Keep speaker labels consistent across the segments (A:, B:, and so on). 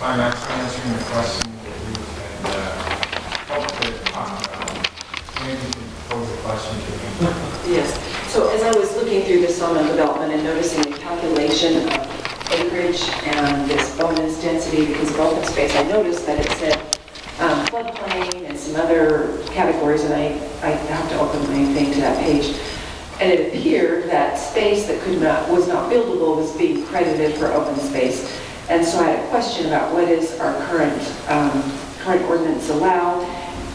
A: I'm actually answering the question that you had hoped to talk about. Maybe you can pose a question to me.
B: Yes. So as I was looking through the sawmill development and noticing the calculation of acreage and this bonus density because of open space, I noticed that it said floodplain and some other categories, and I have to open my thing to that page. And it appeared that space that was not buildable was being credited for open space. And so I had a question about what is our current ordinance allow,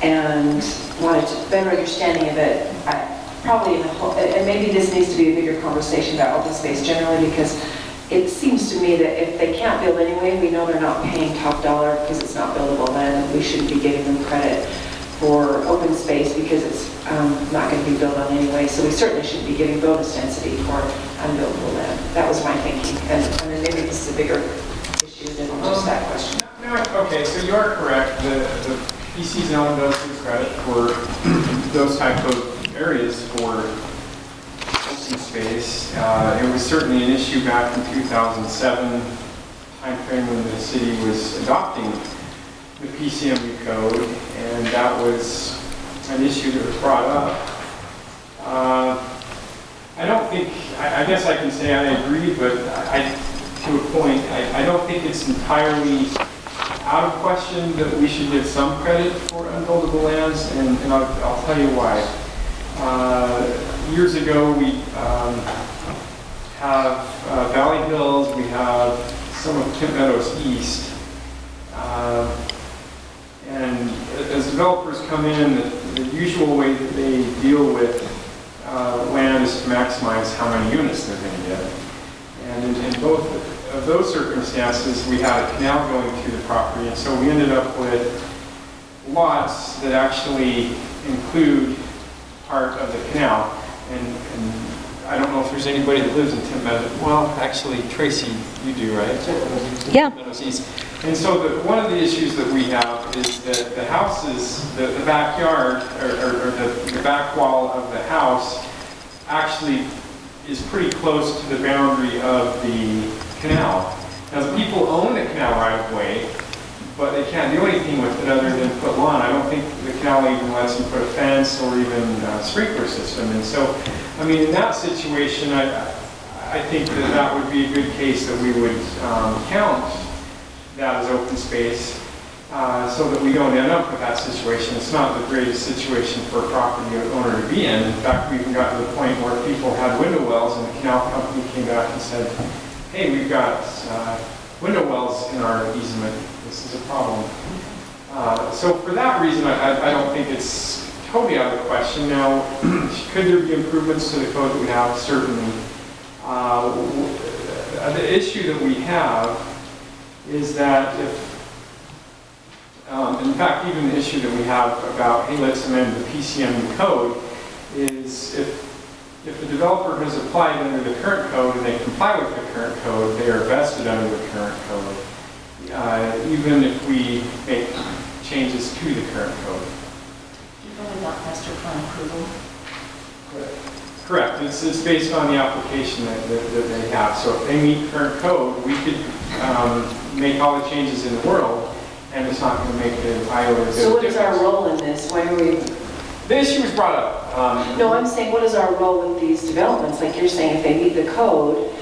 B: and wanted to better understanding of it. And maybe this needs to be a bigger conversation about open space generally, because it seems to me that if they can't build anyway, we know they're not paying top dollar because it's not buildable land, and we shouldn't be giving them credit for open space because it's not going to be built on anyway. So we certainly should be giving bonus density for unbuildable land. That was my thinking. And then maybe this is a bigger issue than just that question.
A: No, okay, so you are correct. The PC zone does give credit for those type of areas for open space. It was certainly an issue back in 2007 timeframe when the city was adopting the PCMU code, and that was an issue that was brought up. I don't think, I guess I can say I agree, but to a point, I don't think it's entirely out of question that we should give some credit for unbuildable lands, and I'll tell you why. Years ago, we have Valley Hills, we have some of Kent Meadows East, and as developers come in, the usual way that they deal with land is to maximize how many units they're going to get. And in both of those circumstances, we had a canal going through the property, and so we ended up with lots that actually include part of the canal. And I don't know if there's anybody that lives in Tim Meadows. Well, actually, Tracy, you do, right?
C: Yeah.
A: Meadows East. And so one of the issues that we have is that the houses, the backyard, or the back wall of the house actually is pretty close to the boundary of the canal. Now, the people own the canal right of way, but they can't do anything with it other than put lawn. I don't think the canal even lets them put a fence or even a sprinkler system. And so, I mean, in that situation, I think that would be a good case that we would count that as open space so that we don't end up with that situation. It's not the greatest situation for a property owner to be in. In fact, we even got to the point where people had window wells and the canal company came back and said, hey, we've got window wells in our easement. This is a problem. So for that reason, I don't think it's totally out of the question. Now, could there be improvements to the code that we have? Certainly. The issue that we have is that if, in fact, even the issue that we have about, hey, let's amend the PCMU code, is if the developer has applied under the current code and they comply with the current code, they are vested under the current code, even if we make changes to the current code.
B: You probably want master plan approval.
A: Correct. It's based on the application that they have. So if they meet current code, we could make all the changes in the world, and it's not going to make an iota of difference.
B: So what is our role in this? Why are we...
A: The issue was brought up.
B: No, I'm saying, what is our role with these developments? Like you're saying, if they meet the code,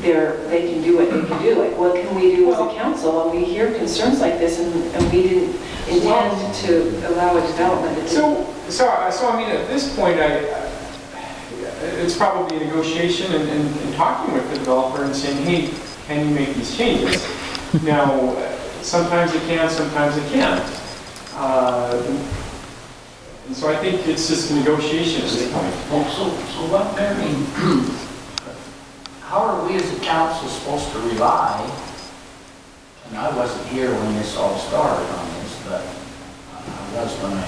B: they can do what they can do. Like, what can we do as a council when we hear concerns like this and we didn't intend to allow a development?
A: So I mean, at this point, it's probably a negotiation and talking with the developer and saying, hey, can you make these changes? Now, sometimes it can, sometimes it can't. And so I think it's just a negotiation at this point.
D: So what, Mary, how are we as a council supposed to rely, and I wasn't here when this all started on this, but I was when I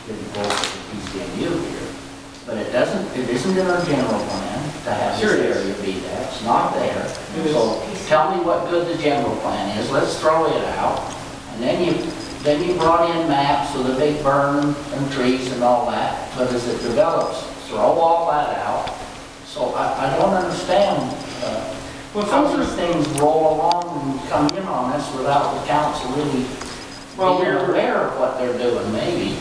D: did the vote for the PCMU here, but it isn't in our general plan to have this area be that. It's not there. So tell me what good the general plan is. Let's throw it out. And then you brought in maps of the big burn and trees and all that, but as it develops, throw all that out. So I don't understand
A: Well,
D: how
A: those
D: these
A: are
D: things roll along and come in on us without the council really being aware of what they're doing, maybe.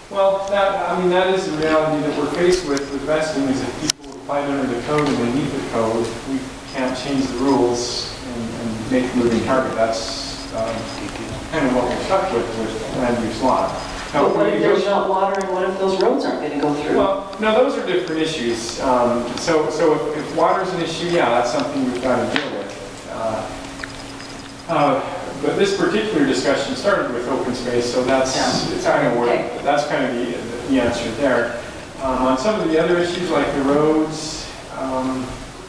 A: Well, that is the reality that we're faced with vesting, is that people fight under the code and they meet the code. We can't change the rules and make a moving target. That's kind of what we're stuck with land use law. Now,
B: But what if there's not water, and what if those roads aren't going to go through?
A: well, no, those are different issues. So if water's an issue, yeah, that's something we've got to deal with. But this particular discussion started with open space, so that's kind of the answer there. On some of the other issues like the roads,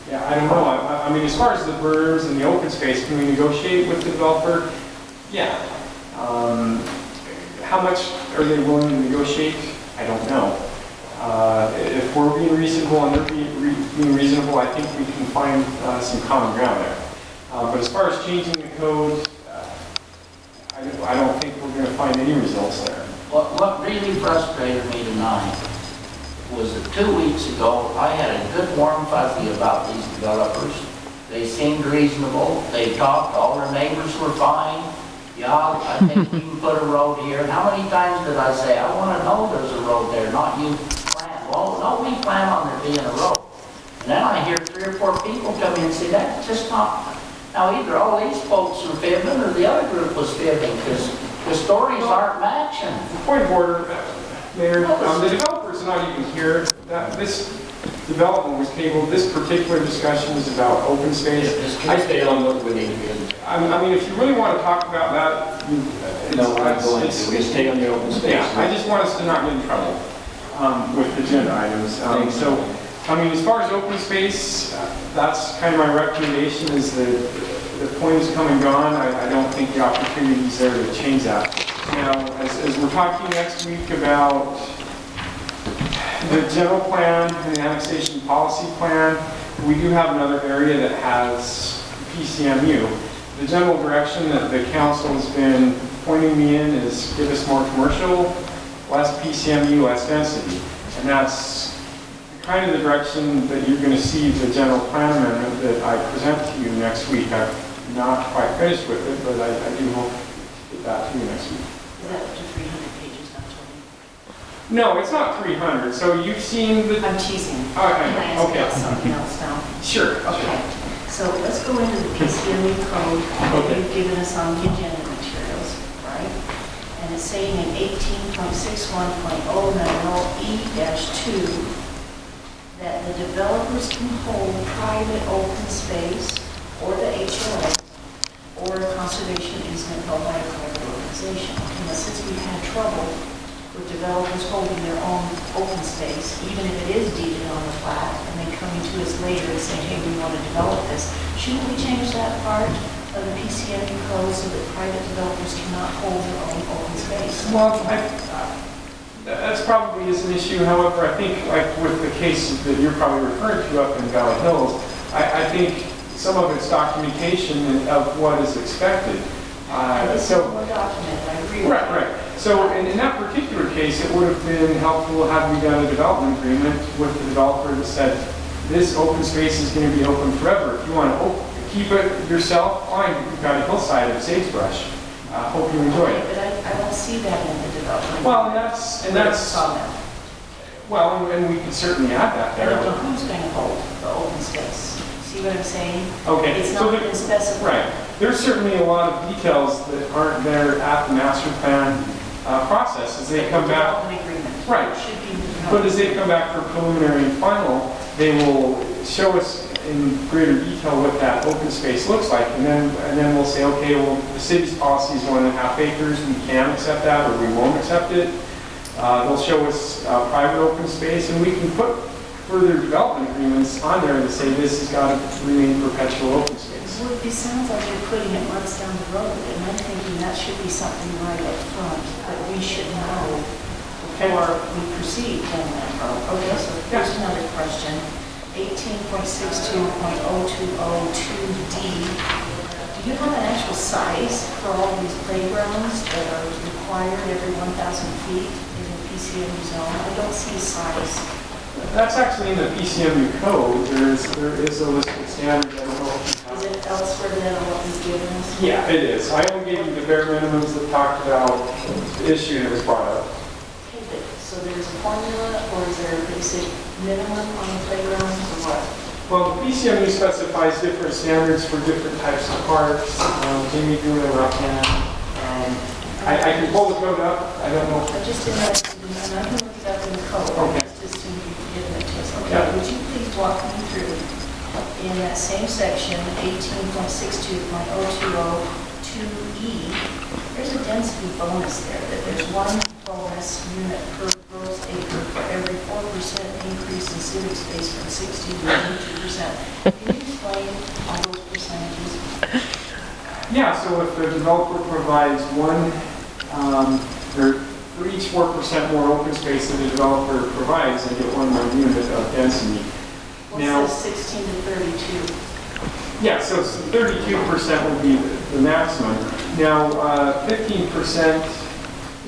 A: yeah, I don't know. I mean, as far as the berms and the open space, can we negotiate with the developer? Yeah. How much are they willing to negotiate? I don't know. If we're being reasonable and they're being reasonable, I think we can find some common ground there. But as far as changing the code, I don't think we're going to find any results there.
D: What really frustrated me tonight was that 2 weeks ago, I had a good warm fuzzy about these developers. They seemed reasonable. They talked, all their neighbors were fine. Yeah, I think we can put a road here. And how many times did I say, I want to know there's a road there, not you plan. Well, no, we plan on there being a road. And then I hear 3 or 4 people come in and say, that's just not. Now, either all these folks are fibbing or the other group was fibbing, because the stories aren't matching.
A: Point of order, Mayor, the developers are not even here. This development was tabled. This particular discussion is about open space.
C: I stay on what we need to do.
A: I mean, if you really want to talk about that,
C: No, we're not going to. We stay on the open space.
A: Yeah, I just want us to not get in trouble with agenda items. So, I mean, as far as open space, that's kind of my recommendation, is that the point is come and gone. I don't think the opportunity is there to change that. Now, as we're talking next week about the general plan and the annexation policy plan, we do have another area that has PCMU. The general direction that the council has been pointing me in is give us more commercial, less PCMU, less density. And that's kind of the direction that you're going to see the general plan amendment that I present to you next week. I'm not quite finished with it, but I do hope to get that to you next week.
E: Is that up to 300 pages, not 20?
A: No, it's not 300. So you've seen the...
E: I'm teasing.
A: Oh,
E: Can I ask
A: okay.
E: about something else now?
A: Sure.
E: Okay. So let's go into the PCMU code that
A: Okay.
E: you've given us on the agenda materials, right? And it's saying in 18.61.090E-2 that the developers can hold private open space or the HOA or a conservation easement held by a private organization. And since we've had trouble with developers holding their own open space, even if it is deeded on the plat, and then coming to us later and saying, hey, we want to develop this, shouldn't we change that part of the PCMU code so that private developers cannot hold their own open space?
A: Well, that's probably is an issue. However, I think like with the case that you're probably referring to up in Valley Hills, I think some of it's documentation of what is expected.
E: This is more documented, I agree with
A: Right, right. So in that particular case, it would have been helpful had we done a development agreement with the developer that said, this open space is going to be open forever. If you want to keep it yourself, fine. You've got a hillside of sagebrush. Hope you enjoy it.
E: But I don't see that in the development.
A: Well, and that's well, and we can certainly add that
E: I
A: there.
E: don't know who's going to hold the open space. See what I'm saying?
A: Okay.
E: It's
A: so
E: not been specified.
A: Right. There's certainly a lot of details that aren't there at the master plan process as they come back.
E: Development agreement.
A: Right.
E: Should be.
A: But as they come back for preliminary and final, they will show us in greater detail what that open space looks like, and then we'll say, okay, well, the city's policy is 1.5 acres. We can accept that, or we won't accept it. They'll show us private open space, and we can put further development agreements on there that say this has got to remain perpetual open space.
E: Well, it sounds like you're putting it months down the road, and I'm thinking that should be something right up front that we should know before we proceed down that road. Okay, so here's another question. 18.62.0202D. Do you have an actual size for all these playgrounds that are required every 1,000 feet in the PCMU zone? I don't see a size.
A: That's actually in the PCMU code. There is a list of standards. I don't know if you
E: elsewhere than what we've given us?
A: Yeah, it is. I only gave you the bare minimums that talked about the issue that was brought up.
E: Okay, but, so there's a formula, or is there a basic minimum on the playground, or what?
A: Well, the PCMU specifies different standards for different types of parks. Jamie drew it up hand. I can pull the code up. I don't know.
E: I just didn't, and I can look it up in the code.
A: Okay.
E: Just to be given it to us. Okay,
A: Yeah.
E: would you please walk me through, in that same section, 18.62.0202E, there's a density bonus there, that there's one bonus unit per gross acre for every 4% increase in civic space from 60 to 82%. Can you explain all those percentages?
A: Yeah, so if the developer provides one, for each 4% more open space that the developer provides, they get one more unit of density. Now,
E: What's the 16 to 32?
A: yeah, so 32% would be the maximum. Now, 15%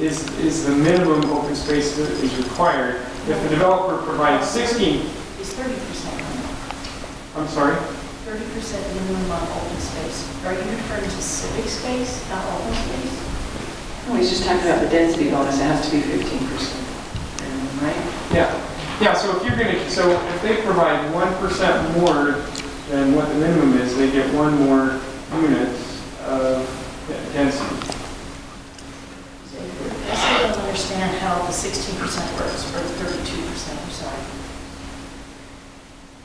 A: is the minimum open space that is required. If the developer provides 16,
E: It's 30%.
A: I'm sorry?
E: 30% minimum on open space. Are you referring to civic space, not open space?
B: No, he's just talking about the density bonus, it has to be 15%, right?
A: Yeah. Yeah, so if you're going to, so if they provide 1% more than what the minimum is, they get one more unit of density.
E: I still don't understand how the 16% works or the 32%, I'm sorry.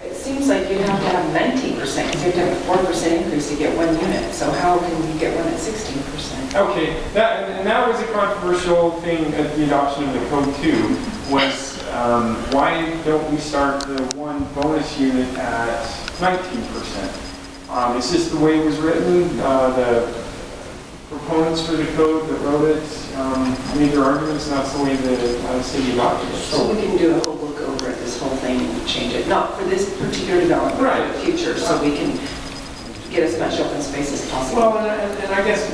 B: It seems like you have to have 19%, because you have to have a 4% increase to get one unit, so how can you get one at 16%?
A: Okay, and that was a controversial thing at the adoption of the code too, was why don't we start the one bonus unit at 19%? It's just the way it was written. The proponents for the code that wrote it made their arguments, and that's the way the city adopted it.
B: So we can do a whole look over at this whole thing and change it, not for this particular development, but for the future, so we can get as much open space as possible.
A: Well, and I guess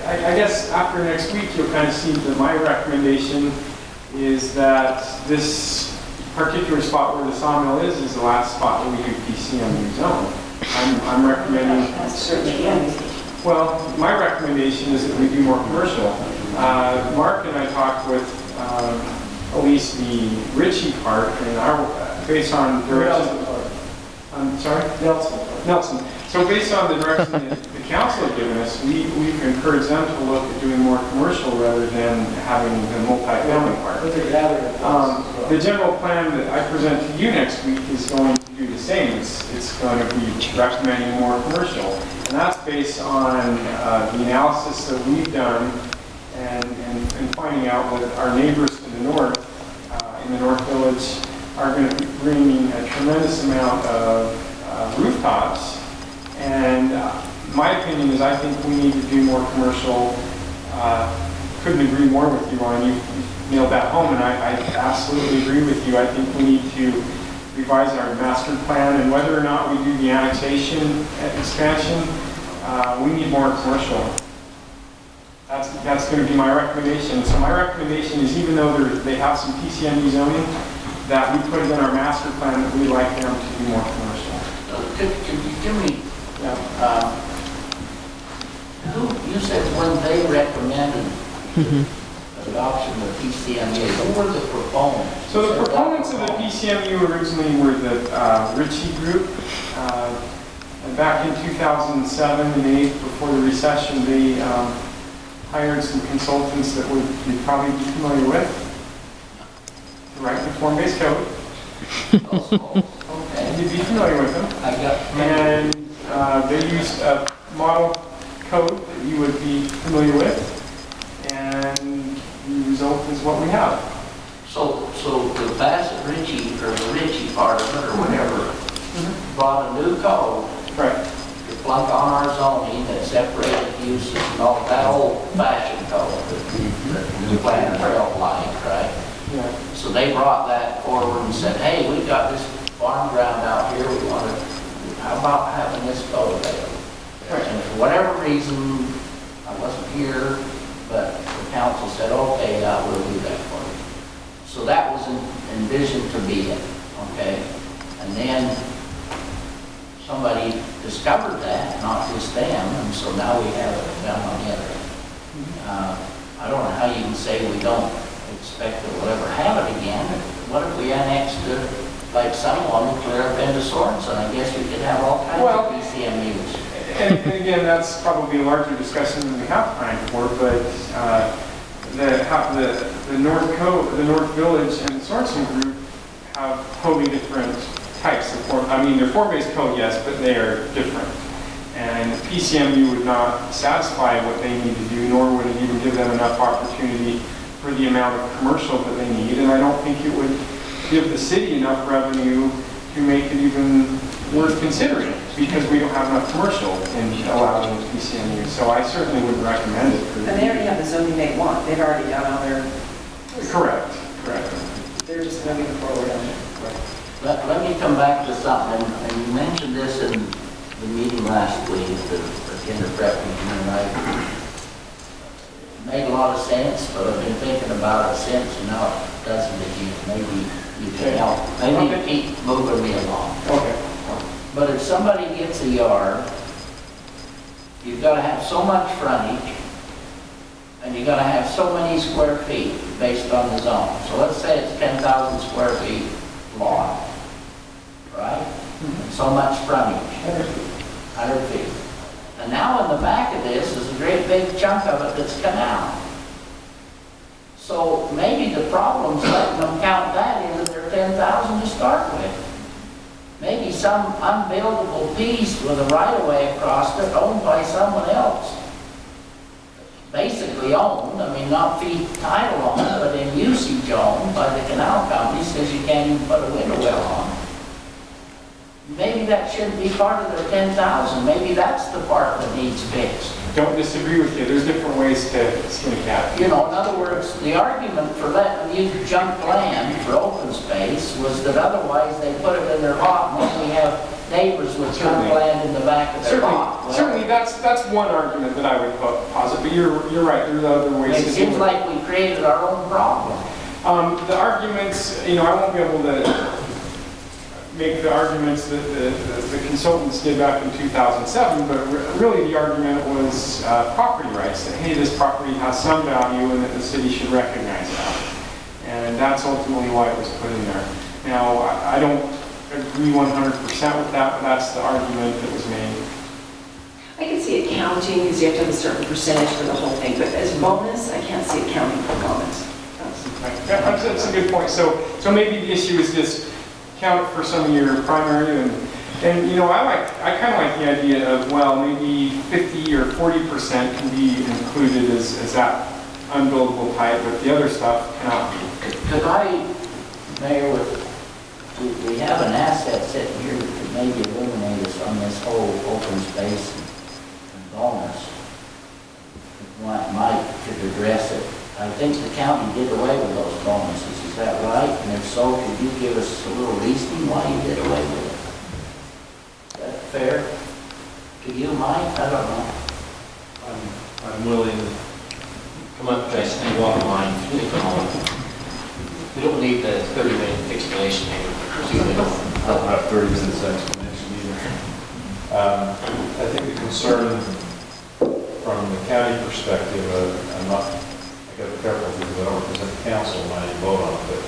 A: I guess after next week, you'll kind of see that my recommendation is that this particular spot where the sawmill is the last spot where we do PCMU zone. I'm recommending,
B: That's certainly, yeah.
A: well, my recommendation is that we do more commercial. Mark and I talked with at least the Ritchie part, and based on direction. I'm sorry? Nelson. So based on the direction that the council has given us, we've encouraged them to look at doing more commercial rather than having the multi-family part. The general plan that I present to you next week is going to do the same. It's going to be recommending more commercial. And that's based on the analysis that we've done and finding out that our neighbors to the north, in the North Village, are going to be bringing a tremendous amount of rooftops. And my opinion is I think we need to do more commercial. Couldn't agree more with you on, you nailed that home, and I absolutely agree with you. I think we need to revise our master plan, and whether or not we do the annexation expansion, we need more commercial. That's going to be my recommendation. So my recommendation is, even though they have some PCMU zoning, that we put it in our master plan that we'd like them to do more commercial.
D: Could you give me,
C: Yeah.
D: you said when they recommended adoption of PCMU, who were the proponents?
A: So the proponents of the PCMU originally were the Ritchie Group. And back in 2007 and 2008, before the recession, they hired some consultants that you'd probably be familiar with to write the form-based code.
D: Okay.
A: You'd be familiar with them.
D: I got.
A: And they used a model code that you would be familiar with, and the result is what we have.
D: So the Bassett Ritchie, or the Ritchie part of it, or whatever, brought a new code
A: Right.
D: to plunk on our zoning that separated uses and all that old fashioned code that we plan trail like, right?
A: Yeah.
D: So they brought that forward and said, hey, we've got this farm ground out here, we want to, how about having this code available?
A: Right.
D: And for whatever reason, I wasn't here, but the council said, okay, yeah, we'll do that for you. So that was envisioned to be it, okay? And then somebody discussed discovered that, not just them, and so now we have it down on the other end. I don't know how you can say we don't expect that we'll ever have it again. What if we annexed it, like someone clear up into Sorensen? I guess you could have all kinds of PCMUs.
A: And again, that's probably a larger discussion than we have time for, but the North Village and the Sorensen group have totally different types of form. I mean, they're form-based code, yes, but they are different. And PCMU would not satisfy what they need to do, nor would it even give them enough opportunity for the amount of commercial that they need. And I don't think it would give the city enough revenue to make it even worth considering, because we don't have enough commercial allowed in PCMU. So I certainly would recommend it.
B: And they already have the zoning they want. They've already done all their...
A: Correct.
B: They're just moving forward on it.
D: Let me come back to something, and you mentioned this in the meeting last week, the agenda prep meeting, and I made a lot of sense, but I've been thinking about it since, and now it doesn't again. Maybe you can help. Maybe you keep moving me along.
A: Okay.
D: But if somebody gets a yard, you've got to have so much frontage, and you've got to have so many square feet based on the zone. So let's say it's 10,000 square feet lot, right? And so much frontage, 100 feet. And now in the back of this is a great big chunk of it that's canal. So maybe the problem's letting them count that into their 10,000 to start with. Maybe some unbuildable piece with a right-of-way across it owned by someone else. Basically owned, I mean not fee title on it, but in usage owned by the canal company, says you can't even put a window well on. Maybe that shouldn't be part of their 10,000. Maybe that's the part that needs fixed.
A: Don't disagree with you. There's different ways to skin a cat.
D: You know, in other words, the argument for letting them use junk land for open space was that otherwise they put it in their lot, and we have neighbors with junk land in the back of their lot. Well,
A: certainly, that's one argument that I would posit, but you're right, there's other ways to do it.
D: It seems like we created our own problem.
A: The arguments, I won't be able to make the arguments that the consultants did back in 2007, but really the argument was property rights, that hey, this property has some value and that the city should recognize that. And that's ultimately why it was put in there. Now, I don't agree 100% with that, but that's the argument that was made.
B: I can see it counting because you have to have a certain percentage for the whole thing, but as bonus, I can't see it counting for bonus.
A: Yeah, that's a good point. So maybe the issue is just count for some of your primary and I kind of like the idea of, well, maybe 50 or 40% can be included as that unbuildable type, but the other stuff cannot be.
D: Could I, Mayor, we have an asset sitting here that could maybe eliminate us on this whole open space and bonus. Mike could address it. I think the county did away with those bonuses, is that right? And if so, could you give us a little reasoning why you did away with it? Is that fair? To you, Mike? I don't know.
F: I'm willing to come up, Jason, you walk the line. We don't need the 30-minute explanation here.
G: I don't have 30 minutes explanation either. I think the concern from the county perspective, I'm not, I got to be careful because I don't represent the council when I vote on it, but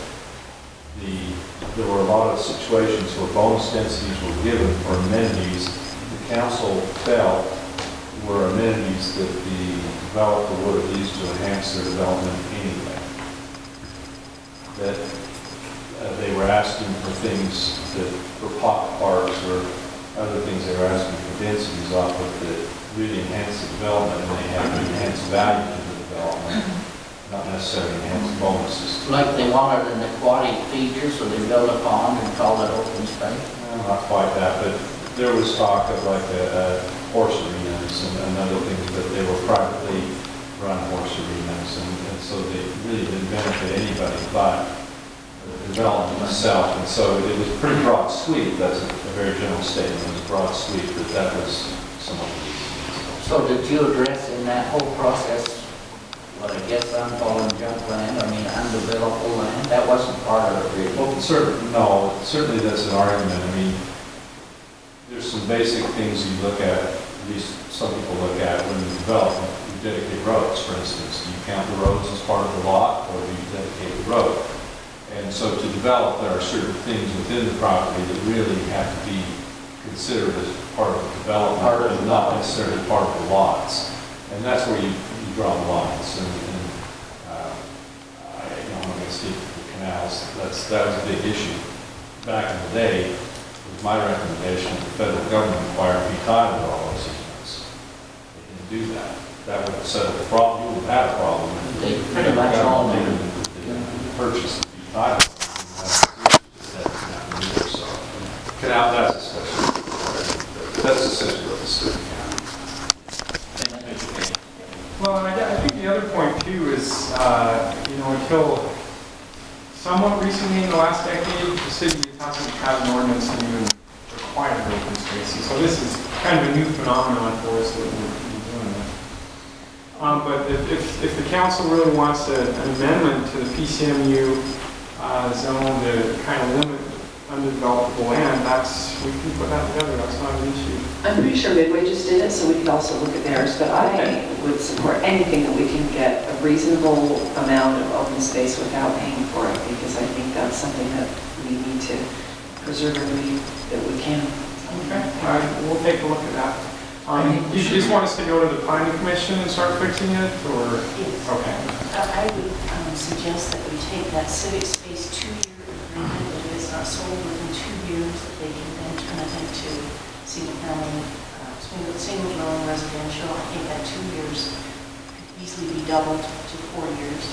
G: there were a lot of situations where bonus densities were given for amenities the council felt were amenities that the developer would have used to enhance their development anyway. That they were asking for things that were pocket parks or other things they were asking for densities off of that really enhance the development, and they have to enhance value to the development, not necessarily enhance bonuses.
D: Like they wanted an aquatic feature, so they built a pond and called it open space?
G: Not quite that, but there was talk of like a horse arenas and other things, but they were privately run horse arenas, and so they really didn't benefit anybody but the development itself. And so it was pretty broad sweep. That's a very general statement. It was broad sweep, but that was some of the reasons.
D: So did you address in that whole process what I guess I'm calling junk land, I mean undevelopable land? That wasn't part of it really.
G: Well, certainly that's an argument. I mean, there's some basic things you look at least some people look at when you develop. You dedicate roads, for instance. Do you count the roads as part of the lot, or do you dedicate the road? And so to develop, there are certain things within the property that really have to be considered as part of the development, and not necessarily part of the lots. And that's where you draw the lines. And I'm not going to speak to the canals. That was a big issue back in the day. It was my recommendation that the federal government required to be tied to all those easements. They didn't do that. That would have settled the problem. You would have had a problem.
D: They pretty much all
G: They
D: do.
G: didn't purchase the title. So, canal, that's a special. That's essentially what the city can.
A: Well, and I think the other point too is, until somewhat recently in the last decade, the city hasn't had an ordinance that even required open space. And so this is kind of a new phenomenon for us that we're doing this. But if the council really wants an amendment to the PCMU zone to kind of limit undevelopable land, we can put that together. That's not an issue.
B: I'm pretty sure Midway just did it, so we could also look at theirs, but I would support anything that we can get a reasonable amount of open space without paying for it, because I think that's something that we need to preserve every that we can.
A: Okay, all right, we'll take a look at that. You just want us to go to the planning commission and start fixing it, or?
E: Yes.
A: Okay.
E: I would suggest that we take that civic space 2-year agreement, if it is not sold within 2 years, that they can then turn it into single-family, single-dwelling residential. I think that 2 years could easily be doubled to 4 years,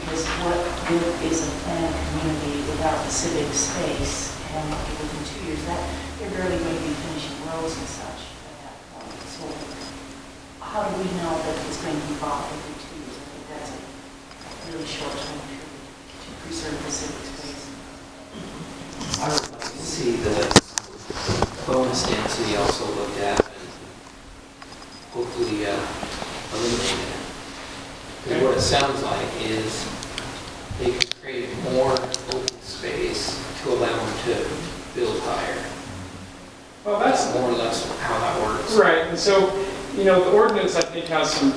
E: because what good is a planned community without the civic space? And within 2 years, that they're barely going to be finishing roads and such at that point. So how do we know that it's going to be bought every 2 years? I think that's a really short time period to preserve the civic space.
H: I would like to see the bonus density also looked at and hopefully eliminated. Because what it sounds like is they can create more open space to allow them to build higher.
A: Well, that's
H: more or less how that works.
A: right. And so, the ordinance, I think, has some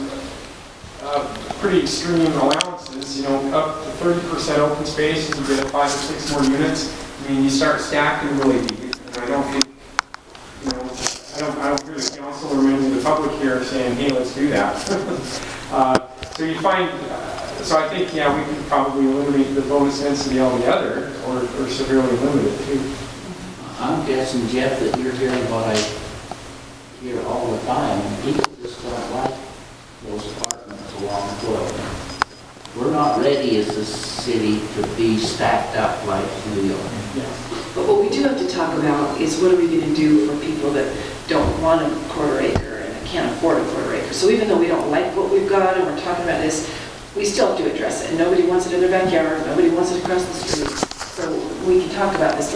A: pretty extreme allowances. Up to 30% open space, you get 5 or 6 more units. I mean, you start stacking really deep. And I don't think, I don't hear the council or maybe the public here saying, hey, let's do that. So you find, so I think, we could probably eliminate the bonus density altogether, or severely limit it too.
D: I'm guessing, Jeff, that you're hearing what I hear all the time. People just don't like those apartments along the road. We're not ready as a city to be stacked up like New York.
B: But what we do have to talk about is what are we going to do for people that don't want a quarter acre and can't afford a quarter acre. So even though we don't like what we've got and we're talking about this, we still have to address it. And nobody wants it in their backyard, nobody wants it across the street. So we can talk about this.